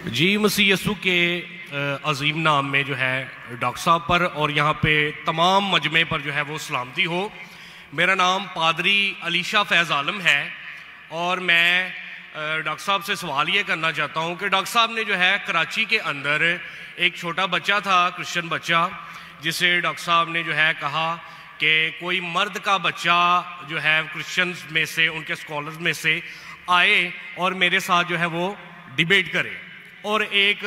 जी मसीह यसु के अजीम नाम में जो है डॉक्टर साहब पर और यहाँ पे तमाम मजमे पर जो है वो सलामती हो। मेरा नाम पादरी अलीशा फैज़ आलम है और मैं डॉक्टर साहब से सवाल ये करना चाहता हूँ कि डॉक्टर साहब ने जो है कराची के अंदर एक छोटा बच्चा था, क्रिश्चियन बच्चा, जिसे डॉक्टर साहब ने जो है कहा कि कोई मर्द का बच्चा जो है क्रिश्चियन में से, उनके स्कॉलर्स में से आए और मेरे साथ जो है वो डिबेट करे। और एक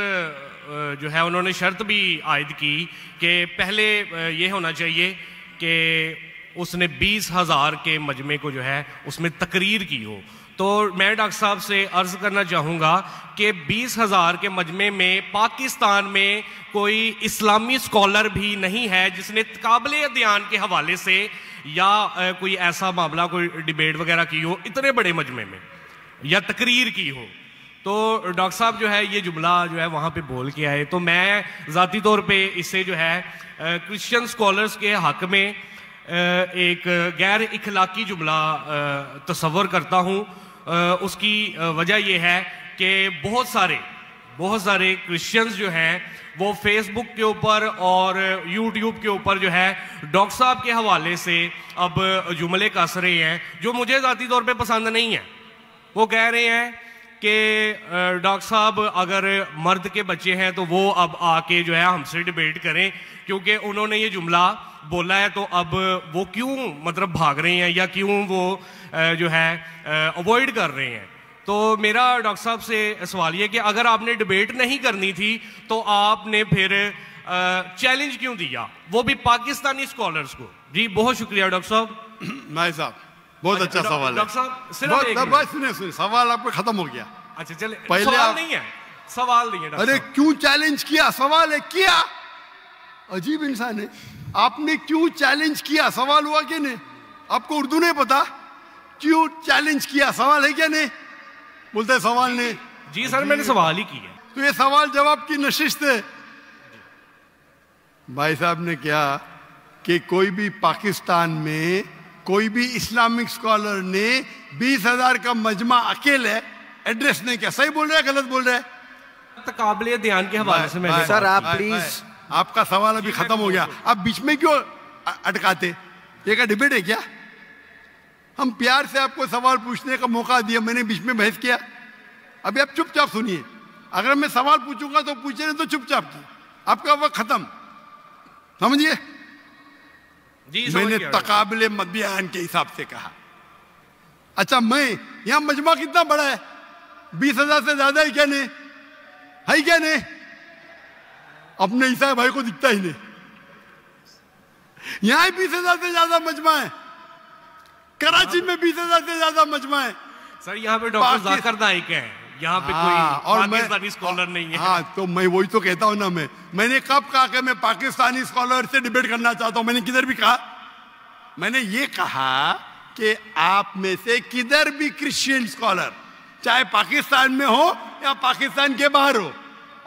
जो है उन्होंने शर्त भी आयद की कि पहले ये होना चाहिए कि उसने 20,000 के मजमे को जो है उसमें तकरीर की हो। तो मैं डॉक्टर साहब से अर्ज़ करना चाहूँगा कि 20,000 के मजमे में पाकिस्तान में कोई इस्लामी स्कॉलर भी नहीं है जिसने काबिल अध्ययन के हवाले से या कोई ऐसा मामला, कोई डिबेट वगैरह की हो इतने बड़े मजमे में या तकरीर की हो। तो डॉक्टर साहब जो है ये जुमला जो है वहाँ पे बोल के आए, तो मैं ज़ाती तौर पे इससे जो है क्रिश्चियन स्कॉलर्स के हक़ में एक गैर इखलाकी जुमला तस्वर करता हूँ। उसकी वजह यह है कि बहुत सारे क्रिश्चियंस जो हैं वो फेसबुक के ऊपर और यूट्यूब के ऊपर जो है डॉक्टर साहब के हवाले से अब जुमले कस रहे हैं जो मुझे ज़ाती तौर पे पसंद नहीं है। वो कह रहे हैं कि डॉक्टर साहब अगर मर्द के बच्चे हैं तो वो अब आके जो है हमसे डिबेट करें, क्योंकि उन्होंने ये जुमला बोला है, तो अब वो क्यों मतलब भाग रहे हैं या क्यों वो जो है अवॉइड कर रहे हैं। तो मेरा डॉक्टर साहब से सवाल ये कि अगर आपने डिबेट नहीं करनी थी तो आपने फिर चैलेंज क्यों दिया, वो भी पाकिस्तानी स्कॉलर्स को। जी बहुत शुक्रिया डॉक्टर साहब। मैं साहब बहुत अच्छा सवाल है डॉक्टर साहब। सुने सवाल आपका खत्म हो गया। अच्छा चले, पहले सवाल नहीं है, सवाल नहीं है। अरे क्यों चैलेंज किया, सवाल है किया। अजीब इंसान है, आपने क्यों चैलेंज किया, सवाल हुआ कि नहीं। आपको उर्दू नहीं पता, क्यों चैलेंज किया, सवाल है क्या नहीं। बोलते सवाल नहीं। जी सर मैंने सवाल ही किया। तो ये सवाल जवाब की नशिस्त है। भाई साहब ने क्या कि कोई भी पाकिस्तान में कोई भी इस्लामिक स्कॉलर ने 20,000 का मजमा अकेले एड्रेस नहीं किया। सही बोल रहे हैं गलत बोल रहे हैं। काबिल ध्यान के हवाले से मैं सर आप प्लीज, आपका सवाल अभी खत्म हो गया, आप बीच में क्यों अटकाते। ये क्या डिबेट है क्या। हम प्यार से आपको सवाल पूछने का मौका दिया, मैंने बीच में बहस किया। अभी आप चुपचाप सुनिए, अगर मैं सवाल पूछूंगा तो पूछे नहीं तो चुपचाप की, आपका वक्त खत्म, समझिए। मैंने तकाबिले बयान के हिसाब से कहा। अच्छा मैं यहां मजमा कितना बड़ा है, 20,000 से ज्यादा है क्या नहीं, है क्या नहीं। अपने ईसाई भाई को दिखता ही नहीं, यहां 20,000 से ज्यादा मजमा है, कराची में 20,000 से ज्यादा मजमा है। सर यहाँ पे डॉक्टर जाकिर नाइक है, यहाँ पे कोई पाकिस्तानी स्कॉलर नहीं है। हाँ तो मैं वही तो कहता हूँ ना, मैंने कब कहा कि मैं पाकिस्तानी स्कॉलर से डिबेट करना चाहता हूँ। मैंने किधर भी कहा, मैंने ये कहा कि आप में से किधर भी क्रिश्चियन स्कॉलर चाहे पाकिस्तान में हो या पाकिस्तान के बाहर हो,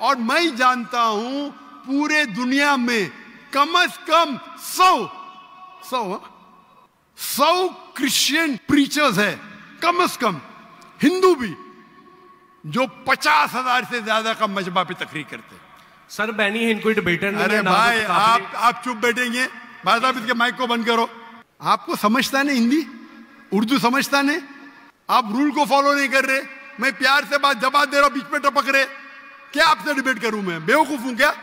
और मैं जानता हूं पूरे दुनिया में कम से कम 100 क्रिश्चियन प्रीचर्स है, कम से कम हिंदू भी, जो 50,000 से ज्यादा का मजमा पे तकरीर करते हैं। सर बैनी हिंद कोई डिबेटर नहीं। अरे भाई आप चुप बैठेंगे। भाई साहब इसके माइक को बंद करो। आपको समझता नहीं हिंदी, उर्दू समझता नहीं, आप रूल को फॉलो नहीं कर रहे। मैं प्यार से बात जवाब दे रहा हूं, बीच में टपक रहे। क्या आपसे डिबेट करूं मैं, बेवकूफ हूं क्या।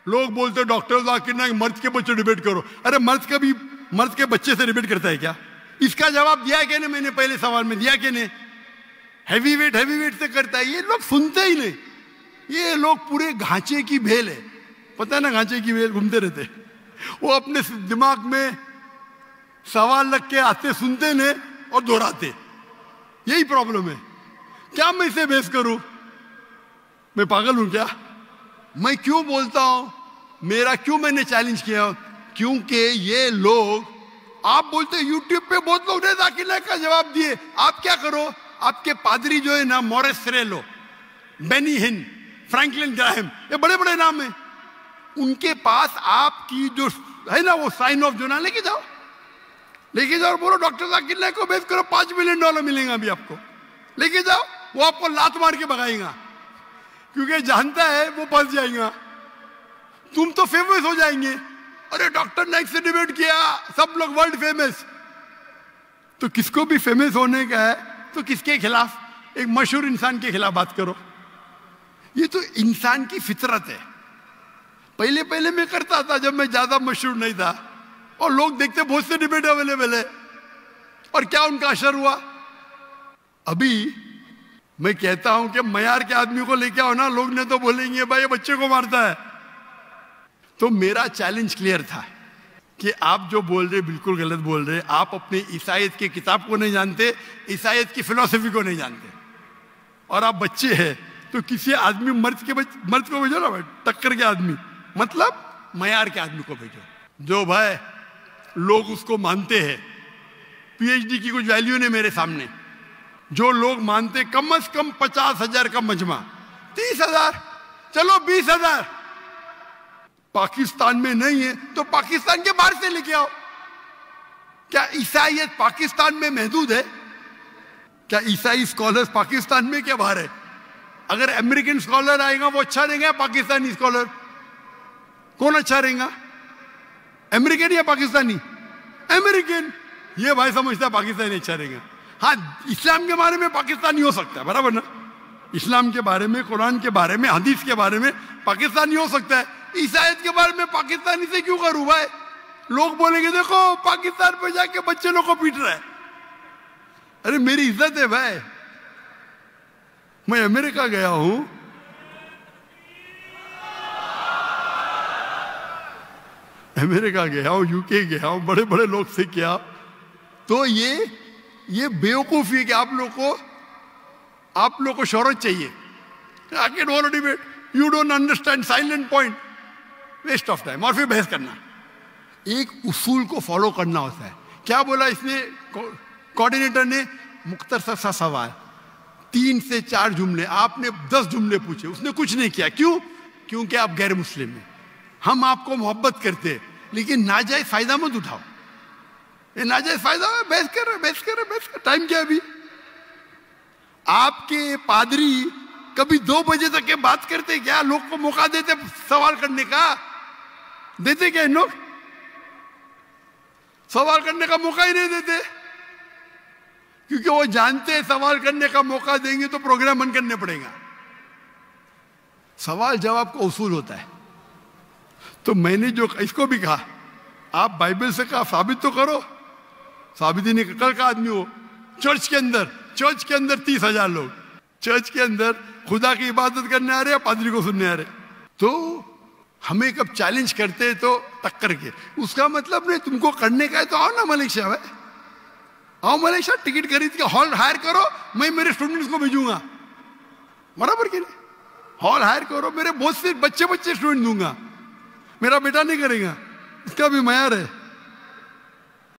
लोग बोलते डॉक्टर जाकिर नाइक मर्द के बच्चे डिबेट करो। अरे मर्द के बच्चे से डिबेट करता है क्या। इसका जवाब दिया क्या नहीं मैंने, पहले सवाल में दिया कि नहीं। हैवी वेट से करता है, ये लोग सुनते ही नहीं। ये लोग पूरे घांचे की भेल है, पता है ना, घांचे की भेल घूमते रहते। वो अपने दिमाग में सवाल रख के आते, सुनते नहीं और दोहराते। यही प्रॉब्लम है। क्या मैं इसे बहस करूं, मैं पागल हूं क्या। मैं क्यों बोलता हूं, मेरा क्यों मैंने चैलेंज किया, क्योंकि ये लोग, आप बोलते यूट्यूब पे बहुत लोग ने जाकिर नाइक का जवाब दिए। आप क्या करो, आपके पादरी जो है ना, मॉरिस सेरेलो, बेनी हिन, फ्रैंकलिन ग्राहम, ये बड़े बड़े नाम हैं, उनके पास आपकी जो है ना वो साइन ऑफ जो ना लेके जाओ और बोलो डॉक्टर जाकिर नाइक को बेस करो, $5 मिलियन मिलेगा अभी आपको, लेके जाओ। वो आपको लात मार के भगाएगा। क्योंकि जानता है वो फंस जाएगा। तुम तो फेमस हो जाएंगे, अरे डॉक्टर नाइक से डिबेट किया, सब लोग वर्ल्ड फेमस। तो किसको भी फेमस होने का है तो किसके खिलाफ? एक मशहूर इंसान के खिलाफ बात करो। ये तो इंसान की फितरत है। पहले पहले मैं करता था जब मैं ज्यादा मशहूर नहीं था, और लोग देखते बहुत से डिबेट अवेलेबल है, और क्या उनका असर हुआ? अभी मैं कहता हूं कि मयार के आदमी को लेके आओ ना, लोग ने तो बोलेंगे भाई ये बच्चे को मारता है। तो मेरा चैलेंज क्लियर था कि आप जो बोल रहे बिल्कुल गलत बोल रहे। आप अपने ईसाईयत की किताब को नहीं जानते, ईसाईयत की फिलॉसफी को नहीं जानते, और आप बच्चे हैं। तो किसी आदमी मर्द को भेजो ना भाई, टक्कर के आदमी, मतलब मयार के आदमी को भेजो, जो भाई लोग उसको मानते हैं। पीएचडी की कुछ वैल्यू नहीं मेरे सामने। जो लोग मानते कम से कम 50,000 का मजमा, 30,000, चलो 20,000। पाकिस्तान में नहीं है तो पाकिस्तान के बाहर से लेके आओ। क्या ईसाईयत पाकिस्तान में महदूद है? क्या ईसाई स्कॉलर्स पाकिस्तान में क्या बाहर है? अगर अमेरिकन स्कॉलर आएगा वो अच्छा रहेगा, पाकिस्तानी स्कॉलर कौन अच्छा रहेगा? अमेरिकन या पाकिस्तानी? अमेरिकन। ये भाई समझता है पाकिस्तानी अच्छा रहेगा। हाँ, इस्लाम के बारे में पाकिस्तानी हो सकता है, बराबर ना? इस्लाम के बारे में, कुरान के बारे में, हदीस के बारे में पाकिस्तानी हो सकता है। ईसाईयत के बारे में पाकिस्तानी से क्यों करूं भाई? लोग बोलेंगे देखो पाकिस्तान पे जाके बच्चे लोग को पीट रहा है। अरे मेरी इज्जत है भाई, मैं अमेरिका गया हूं, अमेरिका गया हूं, यूके गया हूं, बड़े बड़े लोग से किया। तो ये बेवकूफी है कि आप लोग को शोहरत चाहिए। I can want to debate, you don't understand, silent point, waste of time. और फिर बहस करना। एक उसूल को फॉलो करना होता है। क्या बोला इसने कोऑर्डिनेटर ने? मुख्तसर सा सवाल, 3 से 4 जुमले, आपने 10 जुमले पूछे, उसने कुछ नहीं किया। क्यों? क्योंकि आप गैर मुस्लिम हैं। हम आपको मोहब्बत करते हैं, लेकिन नाजायज फायदा मत उठाओ। ये नाजायज फायदा है, बहस कर। टाइम क्या अभी? आपके पादरी कभी 2 बजे तक के बात करते क्या? लोग को मौका देते सवाल करने का? देते क्या इन लोग? सवाल करने का मौका ही नहीं देते, क्योंकि वो जानते हैं सवाल करने का मौका देंगे तो प्रोग्राम बंद करने पड़ेगा। सवाल जवाब का उसूल होता है। तो मैंने जो इसको भी कहा, आप बाइबल से कहा साबित तो करो। साबित ही नहीं, कल का आदमी हो। चर्च के अंदर 30,000 लोग, चर्च के अंदर खुदा की इबादत करने आ रहे हैं, पादरी को सुनने आ रहे। तो हमें कब चैलेंज करते हैं तो टक्कर के, उसका मतलब नहीं तुमको करने का है तो आओ ना मलेशिया में, आओ मलेशिया, टिकट खरीद के हॉल हायर करो, मैं मेरे स्टूडेंट्स को भेजूंगा, बराबर के नहीं? हॉल हायर करो, मेरे बहुत से बच्चे स्टूडेंट दूंगा, मेरा बेटा नहीं करेगा, इसका भी मयार है।